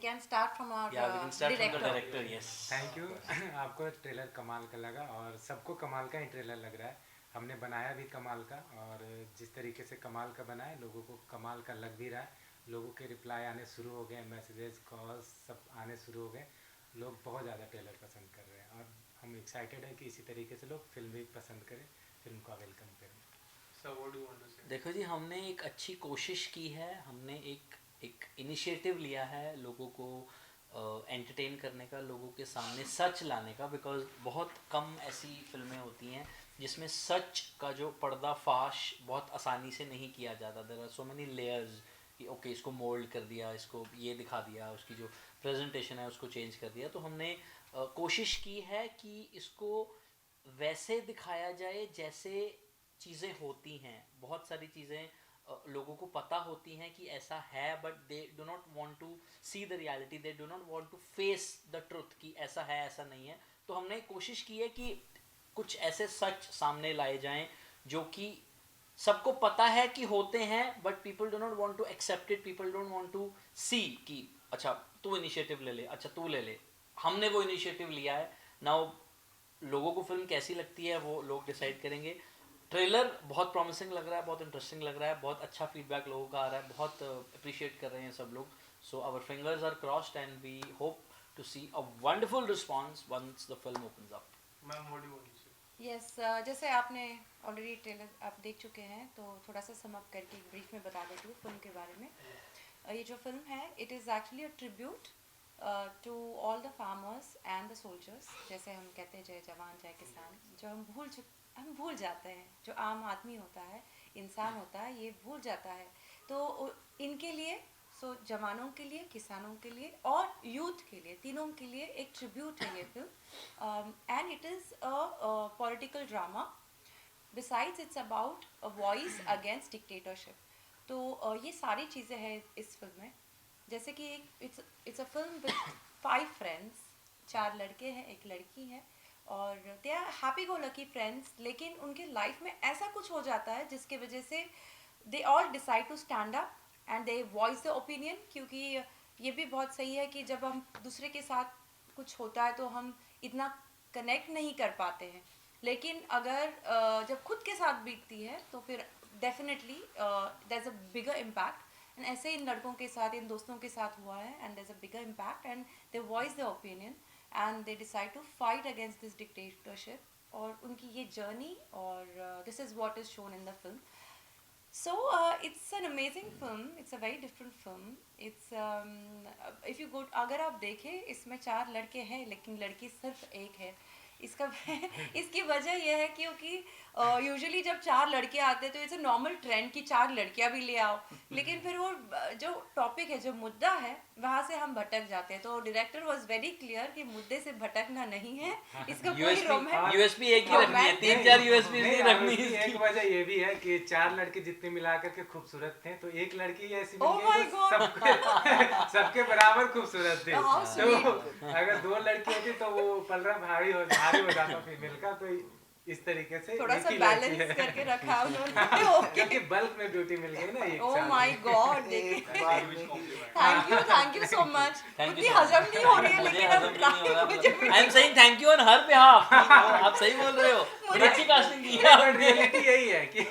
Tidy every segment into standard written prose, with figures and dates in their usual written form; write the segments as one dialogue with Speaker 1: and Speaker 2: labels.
Speaker 1: can start from our
Speaker 2: Yeah, we can start from the
Speaker 1: director.
Speaker 2: director. Yes.
Speaker 3: Thank you. आपको trailer कमाल का लगा और सबको कमाल का ही ट्रेलर लग रहा है। हमने बनाया भी कमाल का और जिस तरीके से कमाल का बनाए लोगों को कमाल का लग भी रहा है। लोगों के रिप्लाई आने शुरू हो गए, मैसेजेस कॉल्स सब आने शुरू हो गए। लोग बहुत ज़्यादा ट्रेलर पसंद कर रहे हैं और हम एक्साइटेड हैं कि इसी तरीके से लोग फिल्म भी पसंद करें, फिल्म का वेलकम करें।
Speaker 4: So what do you want to say?
Speaker 2: देखो जी, हमने एक अच्छी कोशिश की है, हमने एक इनिशिएटिव लिया है लोगों को एंटरटेन करने का, लोगों के सामने सच लाने का, बिकॉज बहुत कम ऐसी फिल्में होती हैं जिसमें सच का जो पर्दाफाश बहुत आसानी से नहीं किया जाता। There are so many layers कि ओके इसको मोल्ड कर दिया, इसको ये दिखा दिया, उसकी जो प्रेजेंटेशन है उसको चेंज कर दिया। तो हमने कोशिश की है कि इसको वैसे दिखाया जाए जैसे चीज़ें होती हैं। बहुत सारी चीज़ें लोगों को पता होती हैं कि ऐसा है, but they do not want to see the reality, they do not want to face the truth कि ऐसा है ऐसा नहीं है। तो हमने कोशिश की है कि कुछ ऐसे सच सामने लाए जाएं जो कि सबको पता है कि होते हैं, but people do not want to accept it, people don't want to see कि अच्छा तू इनिशिएटिव ले ले, अच्छा तू ले ले। हमने वो इनिशिएटिव लिया है। नाउ लोगों को फिल्म कैसी लगती है वो लोग डिसाइड करेंगे। ट्रेलर बहुत प्रॉमिसिंग लग रहा है, बहुत इंटरेस्टिंग लग रहा है, बहुत अच्छा फीडबैक लोगों का आ रहा है, बहुत अप्रिशिएट कर रहे हैं सब लोग। So our fingers are crossed and we hope to see a wonderful response once the film opens up.
Speaker 4: Ma'am, what do you want to say?
Speaker 1: Yes जैसे आपने ऑलरेडी ट्रेलर आप देख चुके हैं, तो थोड़ा सा सम अप करके एक ब्रीफ में बता देती हूँ फिल्म के बारे में। ये जो फिल्म है it is actually a tribute to all the farmers and the soldiers. जैसे हम कहते हैं जय जवान जय किसान, जो हम भूल जाते हैं, जो आम आदमी होता है, इंसान होता है, ये भूल जाता है। तो इनके लिए, सो जवानों के लिए, किसानों के लिए और यूथ के लिए, तीनों के लिए एक ट्रिब्यूट है ये film. And it is a political drama. Besides it's about a voice against dictatorship. तो ये सारी चीज़ें हैं इस फिल्म में। जैसे कि it's a film with 5 friends, 4 लड़के हैं, एक लड़की है, और they are happy go lucky friends. लेकिन उनके लाइफ में ऐसा कुछ हो जाता है जिसके वजह से they all decide to stand up and they voice the opinion. क्योंकि ये भी बहुत सही है कि जब हम दूसरे के साथ कुछ होता है तो हम इतना कनेक्ट नहीं कर पाते हैं, लेकिन अगर जब खुद के साथ बीतती है तो फिर definitely there is a bigger impact. And ऐसे इन लड़कों के साथ, इन दोस्तों के साथ हुआ है, and there is a bigger impact and they voice the opinion and they decide to fight against this dictatorship. और उनकी ये जर्नी, और this is what is shown in the film. So it's an amazing film. It's a very different film. It's if you go, अगर आप देखें, इसमें 4 लड़के हैं लेकिन लड़की सिर्फ एक है। इसका इसकी वजह यह है क्योंकि यूजुअली जब 4 लड़के आते हैं तो इट्स अ नॉर्मल ट्रेंड कि 4 लड़कियां भी ले आओ, लेकिन फिर वो जो टॉपिक है, जो मुद्दा है, वहाँ से हम भटक जाते हैं। तो डायरेक्टर वाज वेरी क्लियर कि मुद्दे से भटकना नहीं है। इसका कोई
Speaker 2: यूएसपी एक ही रखनी है, 3-4 यूएसपी नहीं रखनी है।
Speaker 3: एक वजह ये भी है कि 4 लड़के जितने मिलाकर के खूबसूरत थे, तो एक लड़की ऐसी
Speaker 1: Oh
Speaker 3: मिल गई
Speaker 1: my
Speaker 3: तो सबके बराबर खूबसूरत थी।
Speaker 1: How
Speaker 3: तो अगर 2 लड़की होती तो वो पलड़ा भारी हो जाता फीमेल का। तो इस तरीके से
Speaker 1: थोड़ा सा बैलेंस करके रखा उन्होंने।
Speaker 3: क्योंकि बल्क में ब्यूटी मिल गई ना एक
Speaker 1: ओह
Speaker 3: साथ
Speaker 1: my God, thank you so much. उतनी हजम नहीं हो रही है, लेकिन अब try.
Speaker 2: I am saying thank you on her behalf. आप सही बोल रहे हो, बड़ी अच्छी कास्टिंग की है आपने।
Speaker 3: रियलिटी यही है कि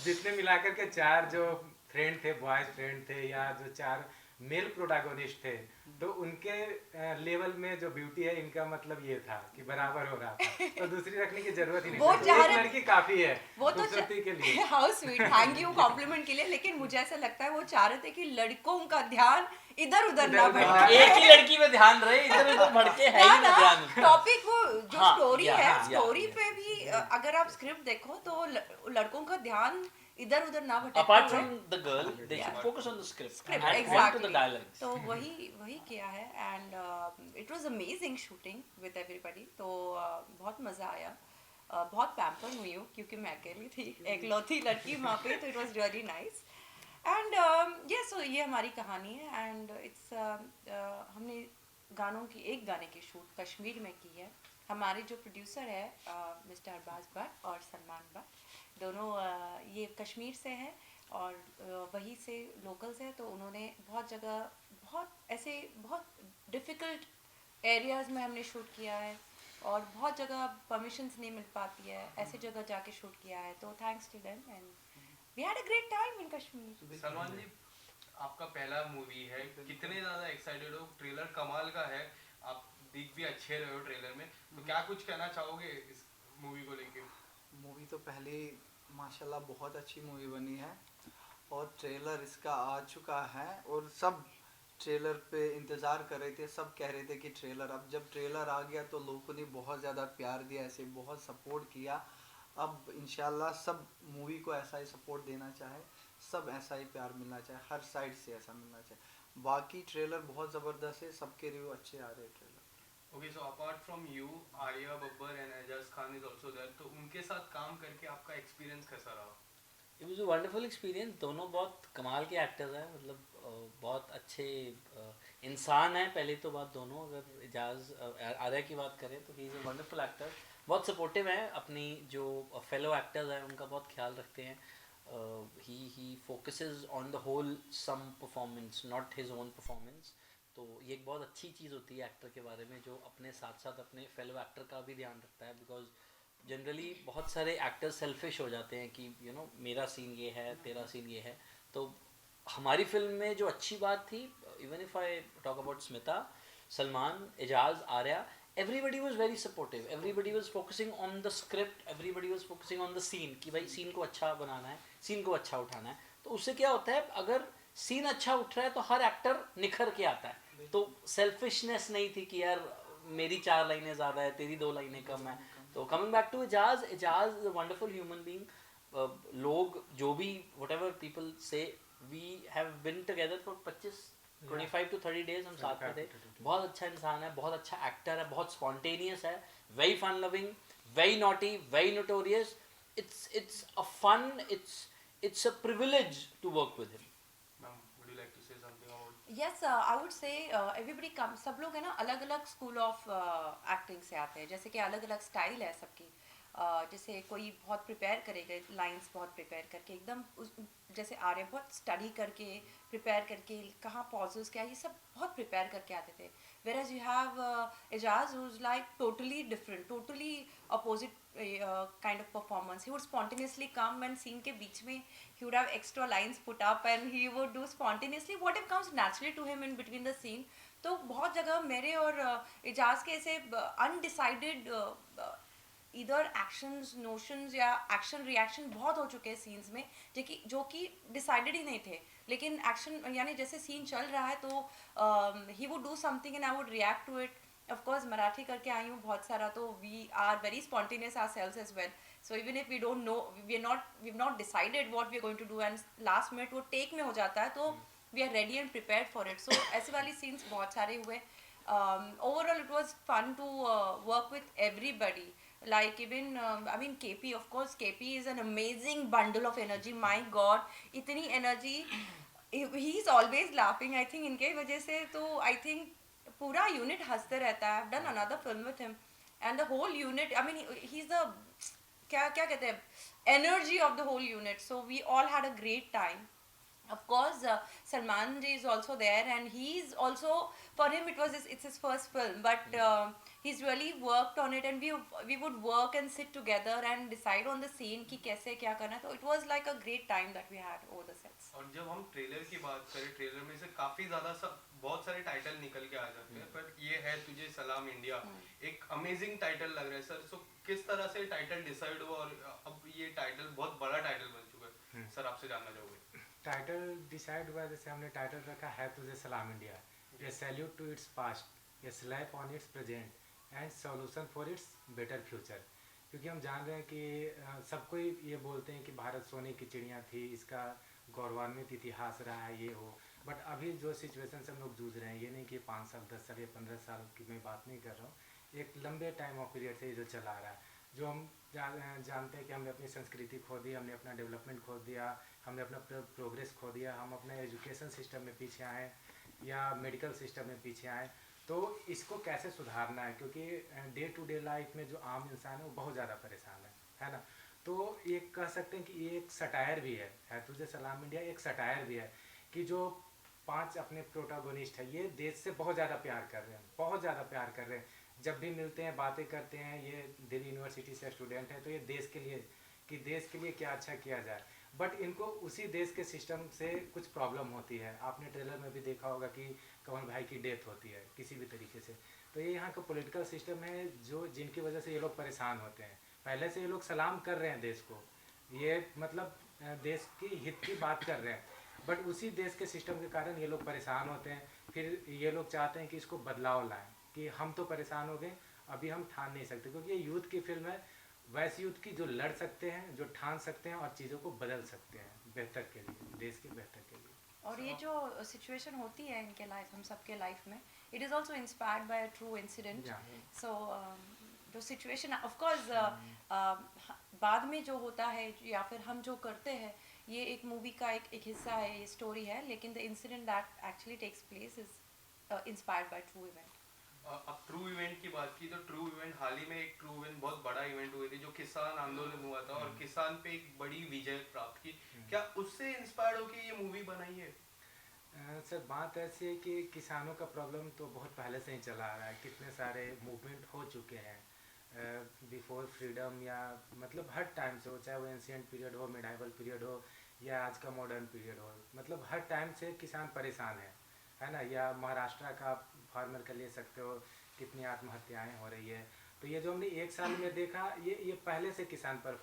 Speaker 3: जितने मिलाकर के 4 जो फ्रेंड थे, बॉयज फ्रेंड थे, या जो 4 मेल प्रोटैगोनिस्ट थे, तो उनके लेवल में जो ब्यूटी है, इनका मतलब ये था कि बराबर हो रहा था, तो दूसरी रखने की जरूरत ही नहीं।
Speaker 1: वो
Speaker 3: तो एक लड़की काफी है
Speaker 1: वो तो
Speaker 3: खूबसूरती के लिए।
Speaker 1: How sweet, thank you compliment के लिए। लेकिन मुझे ऐसा लगता है वो चाह रहे थे कि लड़कों का ध्यान इधर उधर ना भटके।
Speaker 2: एक ही लड़की पे ध्यान रहे, इधर उधर भटके है ही ना ध्यान।
Speaker 1: टॉपिक वो जो
Speaker 2: हाँ,
Speaker 1: स्टोरी
Speaker 2: या,
Speaker 1: है,
Speaker 2: या,
Speaker 1: स्टोरी
Speaker 2: या।
Speaker 1: पे भी अगर आप स्क्रिप्ट देखो तो लड़कों का ध्यान इधर उधर ना भटके।
Speaker 2: Apart from the girl, they should focus on the script and on to the dialogues.
Speaker 1: तो वही किया है, and it was amazing shooting with everybody. तो बहुत मज़ा आया। बहुत पैम्पर हुई हूँ क्योंकि मैं अकेली थी, एकलौती लड़की वहाँ पे, तो it was really nice. And yes, ये हमारी कहानी है, एंड इट्स हमने एक गाने की शूट कश्मीर में की है। हमारे जो प्रोड्यूसर है मिस्टर अरबाज भट्ट और सलमान भट्ट, दोनों ये कश्मीर से हैं और वहीं से लोकल्स हैं। तो उन्होंने बहुत बहुत ऐसे बहुत डिफ़िकल्ट एरियाज़ में हमने शूट किया है और बहुत जगह परमिशंस नहीं मिल पाती है, ऐसे जगह जाके शूट किया है, तो thanks to them and we had a great time in Kashmir.
Speaker 4: Salman ji, आपका पहला मूवी है, कितने ज़्यादा एक्साइटेड हो? ट्रेलर कमाल का है, आप दिख भी अच्छे रहे हो ट्रेलर में, तो क्या कुछ कहना चाहोगे इस मूवी को लेके?
Speaker 5: मूवी तो पहले माशाल्लाह बहुत अच्छी मूवी बनी है और ट्रेलर इसका आ चुका है और सब ट्रेलर पे इंतज़ार कर रहे थे, सब कह रहे थे कि ट्रेलर, अब जब ट्रेलर आ गया तो लोगों ने बहुत ज़्यादा प्यार दिया, ऐसे बहुत सपोर्ट किया। अब इंशाल्लाह सब मूवी को ऐसा ही सपोर्ट देना चाहे, सब ऐसा ही प्यार मिलना चाहे, हर साइड से ऐसा मिलना चाहे। बाकी ट्रेलर बहुत ज़बरदस्त है, सबके रिव्यू अच्छे आ रहे हैं trailer.
Speaker 4: Okay, so apart from you, Arya Babbar and Ajaz Khan is also there, तो उनके साथ काम करके आपका एक्सपीरियंस कैसा रहा?
Speaker 2: It was a wonderful experience. दोनों बहुत कमाल के एक्टर्स हैं, मतलब बहुत अच्छे इंसान हैं। पहले तो बात दोनों, अगर एजाज आर्या की बात करें तो he is a wonderful actor, बहुत सपोर्टिव हैं, अपनी जो फेलो एक्टर्स हैं उनका बहुत ख्याल रखते हैं। He focuses on the wholesome performance, not his own performance. तो ये एक बहुत अच्छी चीज़ होती है एक्टर के बारे में, जो अपने साथ साथ अपने फेलो एक्टर का भी ध्यान रखता है। बिकॉज जनरली बहुत सारे एक्टर्स सेल्फिश हो जाते हैं कि यू नो मेरा सीन ये है, तेरा सीन ये है। तो हमारी फिल्म में जो अच्छी बात थी, even if I talk about Smita, Salman, Ejaz, Arya, everybody was very supportive, everybody was focusing on the script, everybody was focusing on the scene कि भाई सीन को अच्छा बनाना है, सीन को अच्छा उठाना है। तो उससे क्या होता है, अगर सीन अच्छा उठ रहा है तो हर एक्टर निखर के आता है। तो सेल्फिशनेस नहीं थी कि यार मेरी 4 लाइनें ज़्यादा है, तेरी 2 लाइनें कम है। तो coming back to Ejaz, Ejaz is a wonderful human being. लोग जो भी whatever people say, we have been together for 25 to 30 days हम साथ में थे। बहुत अच्छा इंसान है, बहुत अच्छा एक्टर है, बहुत स्पॉन्टेनियस है, very fun loving, very naughty, very notorious. it's a fun, it's a privilege to work with him.
Speaker 4: Ma'am, would you like to say something about?
Speaker 1: Yes, I would say everybody come, सब लोग है ना अलग अलग school of acting से आते हैं, जैसे कि अलग अलग स्टाइल है सबकी। जैसे कोई बहुत प्रिपेयर करेगा, लाइंस बहुत प्रिपेयर करके एकदम जैसे आ रहे बहुत स्टडी करके प्रिपेयर करके कहाँ पॉजेस क्या, ये सब बहुत प्रिपेयर करके आते थे। Whereas you have Ejaz who is like totally different, totally opposite kind of performance. He would spontaneously come and scene के बीच में he would have extra lines put up and he would do spontaneously whatever comes naturally to him in between the scene. तो बहुत जगह मेरे और एजाज के ऐसे अनडिसाइडेड इधर एक्शंस नोशंस या एक्शन रिएक्शन बहुत हो चुके हैं सीन्स में, जो कि डिसाइडेड ही नहीं थे, लेकिन एक्शन यानी जैसे सीन चल रहा है तो he would do something and I would react to it. Of course Marathi करके आई हूँ बहुत सारा, तो we are very spontaneous ourselves as well. So even if we don't know, we've not decided what we're going to do and last minute वो take में हो जाता है, तो we are ready and prepared for it. So ऐसे वाली scenes बहुत सारे हुए। Overall it was fun to work with everybody. Like even I mean KP, of course KP is an amazing bundle of energy. My God, इतनी energy, he's always laughing. I think इनके वजह से तो I think पूरा unit हंसते रहता है। I've done another film with him and the whole unit, I mean he's the क्या क्या कहते हैं energy of the whole unit. So we all had a great time. Of course, Salman ji is also there, and he's also, for him it's his first film, but he's really worked on it, and we would work and sit together and decide on the scene कि कैसे क्या करना है। तो it was like a great time that we had over the sets.
Speaker 4: और जब हम trailer की बात करें, ट्रेलर में से काफी ज्यादा बहुत सारे टाइटल निकल के आ जाते हैं, पर ये है तुझे सलाम इंडिया, एक अमेजिंग टाइटल लग रहा है सर। सो किस तरह से टाइटल डिसाइड हुआ और अब ये टाइटल बहुत बड़ा टाइटल बन चुका है, सर आपसे जानना चाहोगे?
Speaker 3: टाइटल डिसाइड हुआ, जैसे हमने टाइटल रखा है तुझे सलाम इंडिया, ये सैल्यूट टू इट्स पास्ट, ये slap on it's present and solution for its better future. क्योंकि हम जान रहे हैं कि सबको ये बोलते हैं कि भारत सोने की चिड़िया थी, इसका गौरवान्वित इतिहास रहा है, ये हो, बट अभी जो सिचुएशन से हम लोग जूझ रहे हैं, ये नहीं कि 5 साल 10 साल या 15 साल की मैं बात नहीं कर रहा हूँ, एक लंबे टाइम ऑफ पीरियड से ये जो चला आ रहा है, जो हम जानते हैं कि हमने अपनी संस्कृति खो दी, हमने अपना डेवलपमेंट खो दिया, हमने अपना प्रोग्रेस खो दिया, हम अपने एजुकेशन सिस्टम में पीछे आए या मेडिकल सिस्टम में पीछे आए। तो इसको कैसे सुधारना है, क्योंकि डे टू डे लाइफ में जो आम इंसान है वो बहुत ज़्यादा परेशान है ना। तो ये कह सकते हैं कि ये एक सटायर भी है तुझे सलाम इंडिया एक सटायर भी है कि जो 5 अपने प्रोटागोनिस्ट है, ये देश से बहुत ज़्यादा प्यार कर रहे हैं, बहुत ज़्यादा प्यार कर रहे हैं। जब भी मिलते हैं बातें करते हैं, ये दिल्ली यूनिवर्सिटी से स्टूडेंट है, तो ये देश के लिए कि देश के लिए क्या अच्छा किया जाए, बट इनको उसी देश के सिस्टम से कुछ प्रॉब्लम होती है। आपने ट्रेलर में भी देखा होगा कि कमल भाई की डेथ होती है किसी भी तरीके से। तो ये यहाँ का पॉलिटिकल सिस्टम है जो जिनकी वजह से ये लोग परेशान होते हैं। पहले से ये लोग सलाम कर रहे हैं देश को, ये मतलब देश की हित की बात कर रहे हैं, बट उसी देश के सिस्टम के कारण ये लोग परेशान होते हैं। फिर ये लोग चाहते हैं कि इसको बदलाव लाएं, कि हम तो परेशान हो गए, अभी हम ठान नहीं सकते, क्योंकि ये यूथ की फिल्म है, वैसे यूथ की जो लड़ सकते हैं, जो ठान सकते हैं और चीज़ों को बदल सकते हैं बेहतर के लिए, देश के बेहतर के लिए।
Speaker 1: और ये जो सिचुएशन होती है इनके लाइफ, हम सबके लाइफ में, it is also inspired by a true incident.
Speaker 3: Yeah.
Speaker 1: सो जो सिचुएशन ऑफ कोर्स बाद में जो होता है या फिर हम जो करते हैं, ये एक मूवी का एक हिस्सा है, ये स्टोरी है, लेकिन the incident that actually takes place is inspired by true event.
Speaker 4: अब ट्रू इवेंट की बात की तो ट्रू इवेंट हाल ही में एक ट्रू इवेंट बहुत बड़ा इवेंट हुए थे जो किसान आंदोलन हुआ था और किसान पे एक बड़ी विजय प्राप्त की। क्या उससे इंस्पायर्ड होकर ये मूवी बनाई है?
Speaker 3: सर बात ऐसी है कि किसानों का प्रॉब्लम तो बहुत पहले से ही चला आ रहा है, कितने सारे मूवमेंट हो चुके हैं बिफोर फ्रीडम, या मतलब हर टाइम से हो, चाहे वो एंशियंट पीरियड हो, मिडाइवल पीरियड हो, या आज का मॉडर्न पीरियड हो, मतलब हर टाइम से किसान परेशान है ना। या महाराष्ट्र का फार्मर का ले सकते हो, कितनी आत्महत्याएं हो रही है। तो ये जो हमने एक साल में देखा, ये पहले से किसान पर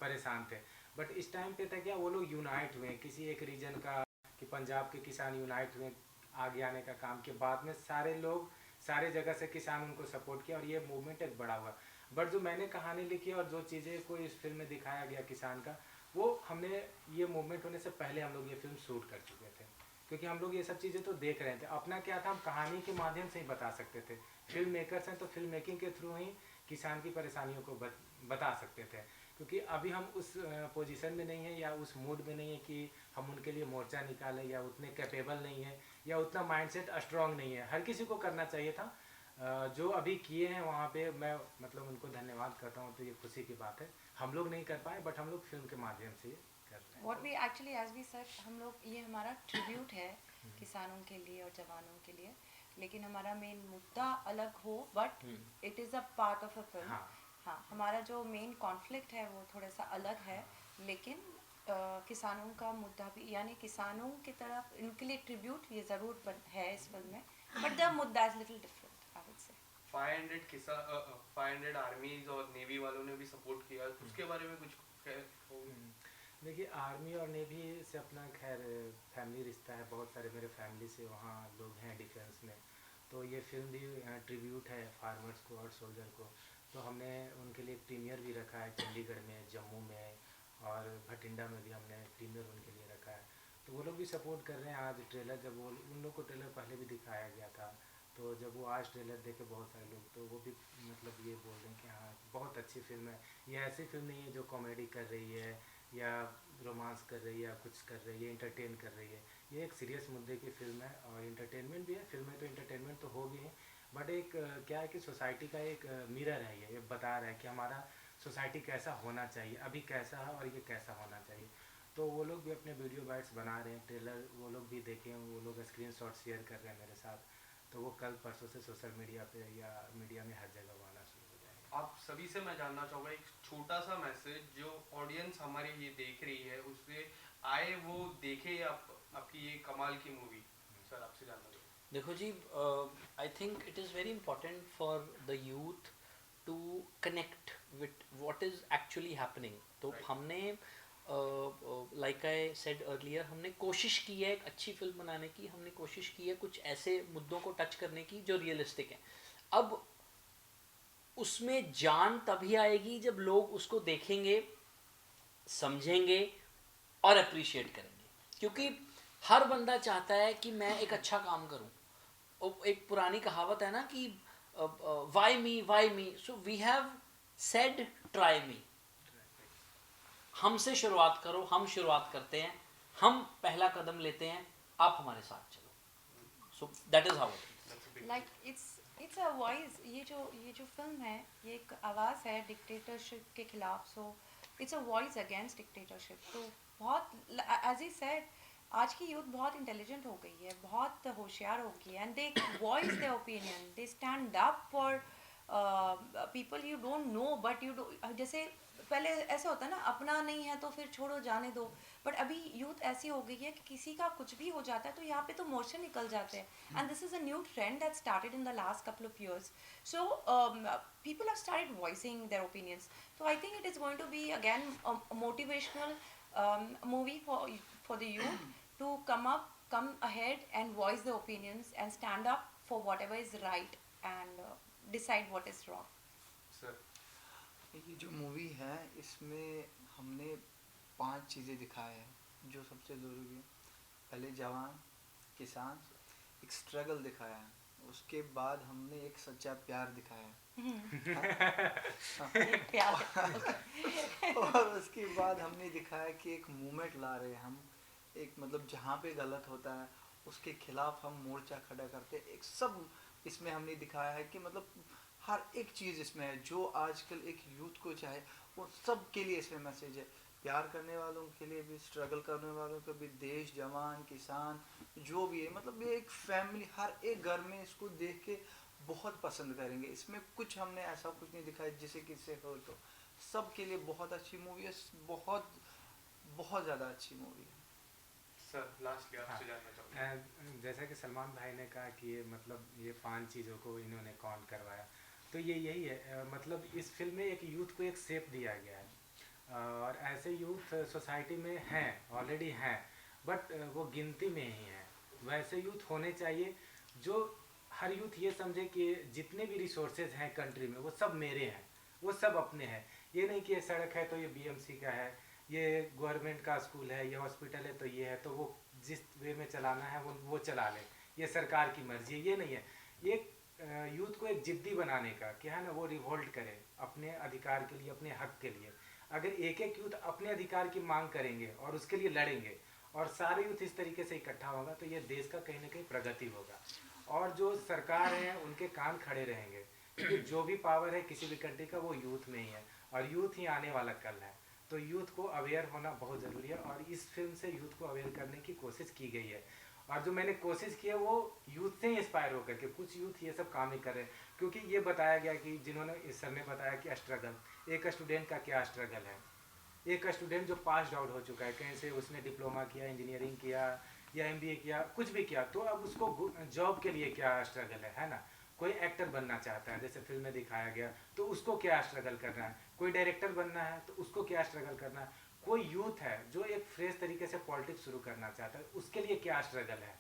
Speaker 3: परेशान थे, बट इस टाइम पे था क्या, वो लोग यूनाइट हुए किसी एक रीजन का, कि पंजाब के किसान यूनाइट हुए आगे आने का काम के बाद में, सारे लोग सारे जगह से किसान उनको सपोर्ट किया और ये मूवमेंट एक बड़ा हुआ। बट जो मैंने कहानी लिखी और जो चीज़ें को इस फिल्म में दिखाया गया किसान का, वो हमने ये मूवमेंट होने से पहले हम लोग ये फिल्म शूट कर चुके थे, क्योंकि हम लोग ये सब चीज़ें तो देख रहे थे। अपना क्या था, हम कहानी के माध्यम से ही बता सकते थे, फिल्म मेकर्स हैं तो फिल्म मेकिंग के थ्रू ही किसान की परेशानियों को बता सकते थे, क्योंकि अभी हम उस पोजीशन में नहीं है या उस मूड में नहीं है कि हम उनके लिए मोर्चा निकालें, या उतने कैपेबल नहीं है, या उतना माइंडसेट स्ट्रांग नहीं है। हर किसी को करना चाहिए था, जो अभी किए हैं वहाँ पे मैं मतलब उनको धन्यवाद करता हूँ, तो ये खुशी की बात है। हम लोग नहीं कर पाए, बट हम लोग फिल्म के माध्यम से कर रहे हैं।
Speaker 1: What we actually as we said, हम लोग, ये हमारा ट्रिब्यूट है किसानों के लिए और जवानों के लिए, लेकिन हमारा मेन मुद्दा अलग हो, but it is a part of a film.
Speaker 3: हाँ।
Speaker 1: हाँ, हमारा जो मेन कॉन्फ्लिक्ट है वो थोड़ा सा अलग है, लेकिन किसानों का मुद्दा भी, यानी किसानों की तरफ इनके लिए ट्रिब्यूट ये ज़रूर है इस फिल्म में, बट द मुद्दा is little different, I would से।
Speaker 4: 500 आर्मीज और नेवी वालों ने भी सपोर्ट किया, उसके बारे में कुछ
Speaker 3: देखिए, आर्मी और नेवी से अपना खैर फैमिली रिश्ता है, बहुत सारे मेरे फैमिली से वहाँ लोग हैं डिफेंस में, तो ये फिल्म भी ट्रिब्यूट है फार्मर्स को और सोल्जर को। तो हमने उनके लिए प्रीमियर भी रखा है चंडीगढ़ में, जम्मू में और भटिंडा में भी हमने प्रीमियर उनके लिए रखा है। तो वो लोग भी सपोर्ट कर रहे हैं। आज ट्रेलर जब वो उन लोग को ट्रेलर पहले भी दिखाया गया था, तो जब वो आज ट्रेलर देखे बहुत सारे लोग, तो वो भी मतलब ये बोल रहे हैं कि हाँ बहुत अच्छी फिल्म है। ये ऐसी फिल्म नहीं है जो कॉमेडी कर रही है या रोमांस कर रही है या कुछ कर रही है, एंटरटेन कर रही है। ये एक सीरियस मुद्दे की फिल्म है और एंटरटेनमेंट भी है। फिल्म में तो एंटरटेनमेंट तो होगी ही, बट एक क्या है कि सोसाइटी का एक मिरर है, ये बता रहा है कि हमारा सोसाइटी कैसा होना चाहिए, अभी कैसा है और ये कैसा होना चाहिए। तो वो लोग भी अपने वीडियो बाइट्स बना रहे हैं, ट्रेलर वो लोग भी देखें, वो लोग स्क्रीनशॉट शेयर कर रहे हैं मेरे साथ, तो वो कल परसों से सोशल मीडिया पे या मीडिया में हर जगह आना शुरू हो जाएगा।
Speaker 4: आप सभी से मैं जानना चाहूँगा एक छोटा सा मैसेज जो ऑडियंस हमारी ये देख रही है उससे आए, वो देखे आपकी ये कमाल की मूवी। सर आपसे जानना चाहूँगा।
Speaker 2: देखो जी, I think it is very important for the youth to connect with what is actually happening. तो
Speaker 4: Right.
Speaker 2: हमने लाइक आई सेड अर्लियर, हमने कोशिश की है एक अच्छी फिल्म बनाने की, हमने कोशिश की है कुछ ऐसे मुद्दों को टच करने की जो रियलिस्टिक हैं। अब उसमें जान तभी आएगी जब लोग उसको देखेंगे, समझेंगे और अप्रिशिएट करेंगे, क्योंकि हर बंदा चाहता है कि मैं एक अच्छा काम करूं। एक पुरानी कहावत है ना कि why me, so we have said try me. हमसे शुरुआत करो, हम शुरुआत करते हैं, हम पहला कदम लेते हैं, आप हमारे साथ चलो। So that is how it.
Speaker 1: Like it's a voice, ये जो फिल्म है, ये एक आवाज़ है डिक्टेटरशिप के खिलाफ। So it's a voice against dictatorship. तो बहुत, एज ही सेड, आज की यूथ बहुत इंटेलिजेंट हो गई है, बहुत होशियार हो गई है, and they voice their opinion, they stand up for people you don't know, but जैसे पहले ऐसा होता है ना, अपना नहीं है तो फिर छोड़ो जाने दो, बट अभी यूथ ऐसी हो गई है कि किसी का कुछ भी हो जाता है तो यहाँ पे तो मोर्चे निकल जाते हैं, and this is a new trend that started in the last couple of years. So people have started voicing their opinions, so I think it is going to be again a motivational movie for the youth to come ahead and voice their opinions and stand up for whatever is right and decide what is wrong.
Speaker 4: Sir
Speaker 5: ये जो movie है इसमें हमने 5 चीज़ें दिखाए हैं जो सबसे ज़रूरी है। पहले जवान, किसान, एक स्ट्रगल दिखाया है, उसके बाद हमने एक सच्चा प्यार दिखाया
Speaker 1: एक प्यार
Speaker 5: है और उसके बाद हमने दिखाया कि एक मूवमेंट ला रहे हैं हम, एक मतलब जहाँ पे गलत होता है उसके खिलाफ हम मोर्चा खड़ा करते हैं, एक सब इसमें हमने दिखाया है कि मतलब हर एक चीज़ इसमें है जो आजकल एक यूथ को चाहे वो सब के लिए इसमें मैसेज है। प्यार करने वालों के लिए भी, स्ट्रगल करने वालों के भी, देश, जवान, किसान, जो भी है, मतलब ये एक फैमिली, हर एक घर में इसको देख के बहुत पसंद करेंगे। इसमें कुछ हमने ऐसा कुछ नहीं दिखाया जिसे किससे हो, तो सब के लिए बहुत अच्छी मूवी है, बहुत बहुत ज़्यादा अच्छी मूवी है।
Speaker 4: सर लास्टली आपसे जानना चाहूँगा।
Speaker 3: जैसा कि सलमान भाई ने कहा कि ये मतलब ये 5 चीज़ों को इन्होंने काउंट करवाया, तो ये यही है, मतलब इस फिल्म में एक यूथ को एक शेप दिया गया है और ऐसे यूथ सोसाइटी में हैं, ऑलरेडी हैं, बट वो गिनती में ही हैं। वैसे यूथ होने चाहिए जो हर यूथ ये समझे कि जितने भी रिसोर्सेज हैं कंट्री में वो सब मेरे हैं, वो सब अपने हैं। ये नहीं कि ये सड़क है तो ये बीएमसी का है, ये गवर्नमेंट का स्कूल है, ये हॉस्पिटल है तो ये है, तो वो जिस वे में चलाना है वो चला ले, ये सरकार की मर्जी है। ये नहीं है, एक यूथ को एक जिद्दी बनाने का क्या है ना, वो रिवोल्ट करे अपने अधिकार के लिए, अपने हक के लिए। अगर एक एक यूथ अपने अधिकार की मांग करेंगे और उसके लिए लड़ेंगे और सारे यूथ इस तरीके से इकट्ठा होगा तो ये देश का कहीं ना कहीं प्रगति होगा। और जो सरकार है उनके कान खड़े रहेंगे, क्योंकि जो भी पावर है किसी भी कंट्री का वो यूथ में ही है और यूथ ही आने वाला कल है। तो यूथ को अवेयर होना बहुत ज़रूरी है और इस फिल्म से यूथ को अवेयर करने की कोशिश की गई है। और जो मैंने कोशिश की है वो यूथ से इंस्पायर होकर के, कुछ यूथ ये सब काम ही कर रहे हैं, क्योंकि ये बताया गया कि जिन्होंने इस सर ने बताया कि स्ट्रगल, एक स्टूडेंट का क्या स्ट्रगल है, एक स्टूडेंट जो पास आउट हो चुका है, कहीं से उसने डिप्लोमा किया, इंजीनियरिंग किया या एमबीए किया, कुछ भी किया, तो अब उसको जॉब के लिए क्या स्ट्रगल है ना। कोई एक्टर बनना चाहता है जैसे फिल्म में दिखाया गया, तो उसको क्या स्ट्रगल करना है, कोई डायरेक्टर बनना है तो उसको क्या स्ट्रगल करना है, कोई यूथ है जो एक फ्रेश तरीके से पॉलिटिक्स शुरू करना चाहता है उसके लिए क्या स्ट्रगल है।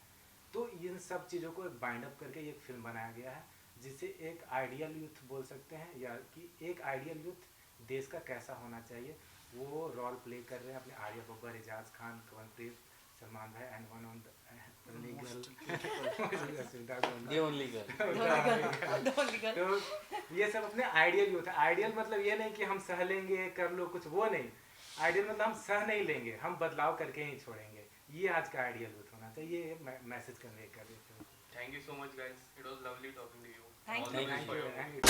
Speaker 3: तो इन सब चीज़ों को एक बाइंड अप करके एक फिल्म बनाया गया है जिसे एक आइडियल यूथ बोल सकते हैं, या कि एक आइडियल यूथ देश का कैसा होना चाहिए वो रोल प्ले कर रहे हैं अपने आर्या बब्बर, एजाज खान, कवनप्रीत, सलमान भाई and one on
Speaker 2: The only girl.
Speaker 1: The only girl.
Speaker 3: तो ये सब अपने आइडियल यूथ है। आइडियल मतलब ये नहीं कि हम सह लेंगे, कर लो कुछ, वो नहीं। आइडियल मतलब हम सह नहीं लेंगे, हम बदलाव करके ही छोड़ेंगे। ये आज का आइडियल यूथ होना चाहिए, ये मैसेज कन्वे कर देते हैं।
Speaker 4: Thank you so much guys, it was lovely talking to you.
Speaker 1: Thank
Speaker 4: All the
Speaker 1: you.
Speaker 4: best for your
Speaker 3: Thank you.